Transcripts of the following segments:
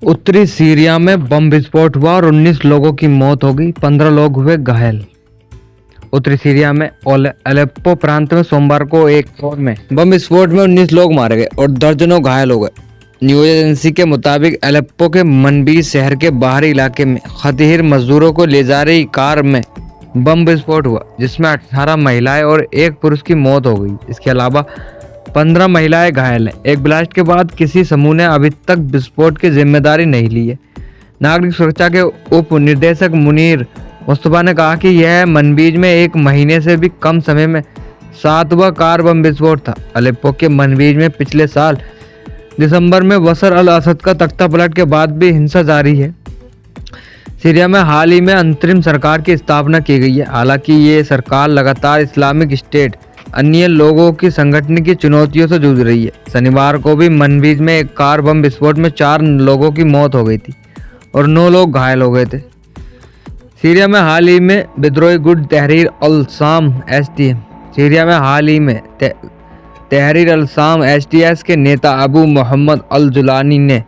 उत्तरी सीरिया में बम विस्फोट हुआ और 19 लोगों की मौत हो गई, 15 लोग हुए घायल। उत्तरी सीरिया में अलेप्पो प्रांत में सोमवार को एक बम विस्फोट में 19 लोग मारे गए और दर्जनों घायल हो गए। न्यूज एजेंसी के मुताबिक अलेप्पो के मनबीज शहर के बाहरी इलाके में खतीर मजदूरों को ले जा रही कार में बम विस्फोट हुआ, जिसमें 18 महिलाएं और एक पुरुष की मौत हो गई। इसके अलावा 15 महिलाएं घायल हैं। एक ब्लास्ट के बाद किसी समूह ने अभी तक विस्फोट की जिम्मेदारी नहीं ली है। नागरिक सुरक्षा के उप निर्देशक मुनीर मुस्तफा ने कहा कि यह मनबीज में एक महीने से भी कम समय में 7वां कार बम विस्फोट था। अलेप्पो के मनबीज में पिछले साल दिसंबर में बशर अल असद का तख्ता पलट के बाद भी हिंसा जारी है। सीरिया में हाल ही में अंतरिम सरकार की स्थापना की गई है। हालांकि ये सरकार लगातार इस्लामिक स्टेट अन्य लोगों की संगठन की चुनौतियों से जूझ रही है। शनिवार को भी मनबीज में एक कार बम विस्फोट में 4 लोगों की मौत हो गई थी और 9 लोग घायल हो गए थे। सीरिया में हाल ही में विद्रोही गुट तहरीर अल शाम एसटीएम सीरिया में हाल ही में तहरीर अल शाम एसटीएस के नेता अबू मोहम्मद अल जुलानी ने,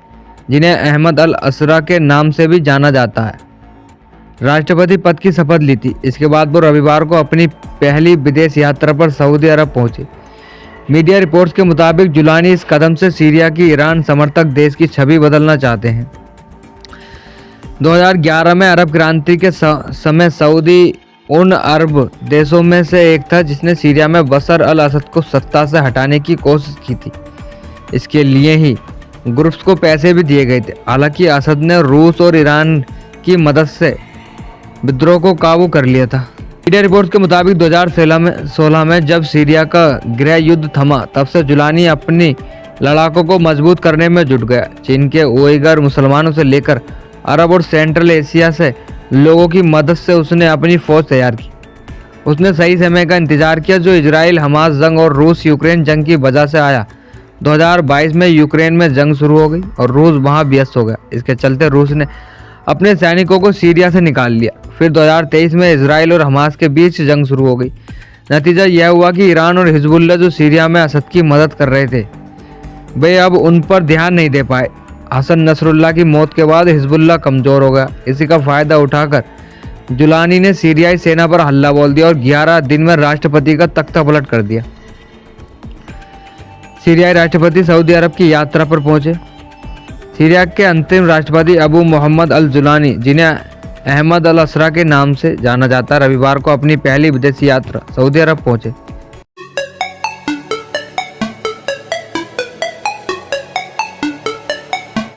जिन्हें अहमद अल असरा के नाम से भी जाना जाता है, राष्ट्रपति पद की शपथ ली थी। इसके बाद वो रविवार को अपनी पहली विदेश यात्रा पर सऊदी अरब पहुंचे। मीडिया रिपोर्ट्स के मुताबिक जुलानी इस कदम से सीरिया की ईरान समर्थक देश की छवि बदलना चाहते हैं। 2011 में अरब क्रांति के समय सऊदी उन अरब देशों में से एक था जिसने सीरिया में बशर अल असद को सत्ता से हटाने की कोशिश की थी। इसके लिए ही ग्रुप्स को पैसे भी दिए गए थे। हालांकि असद ने रूस और ईरान की मदद से विद्रोह को काबू कर लिया था। मीडिया रिपोर्ट्स के मुताबिक 2016 में जब सीरिया का गृह युद्ध थमा, तब से जुलानी अपनी लड़ाकों को मजबूत करने में जुट गया। चीन के उइगर मुसलमानों से लेकर अरब और सेंट्रल एशिया से लोगों की मदद से उसने अपनी फौज तैयार की। उसने सही समय का इंतजार किया जो इजराइल हमास जंग और रूस यूक्रेन जंग की वजह से आया। 2022 में यूक्रेन में जंग शुरू हो गई और रूस वहां व्यस्त हो गया। इसके चलते रूस ने अपने सैनिकों को सीरिया से निकाल लिया। फिर 2023 में इजराइल और हमास के बीच जंग शुरू हो गई। नतीजा यह हुआ कि ईरान और हिजबुल्लाह जो सीरिया में असद की मदद कर रहे थे, वे अब उन पर ध्यान नहीं दे पाए। हसन नसरुल्लाह की मौत के बाद हिजबुल्लाह कमजोर हो गया। इसी का फायदा उठाकर जुलानी ने सीरियाई सेना पर हल्ला बोल दिया और 11 दिन में राष्ट्रपति का तख्ता पलट कर दिया। सीरियाई राष्ट्रपति सऊदी अरब की यात्रा पर पहुंचे। सीरिया के अंतिम राष्ट्रपति अबू मोहम्मद अल जुलानी, जिन्हें अहमद अल असरा के नाम से जाना जाता है, रविवार को अपनी पहली विदेशी यात्रा सऊदी अरब पहुंचे।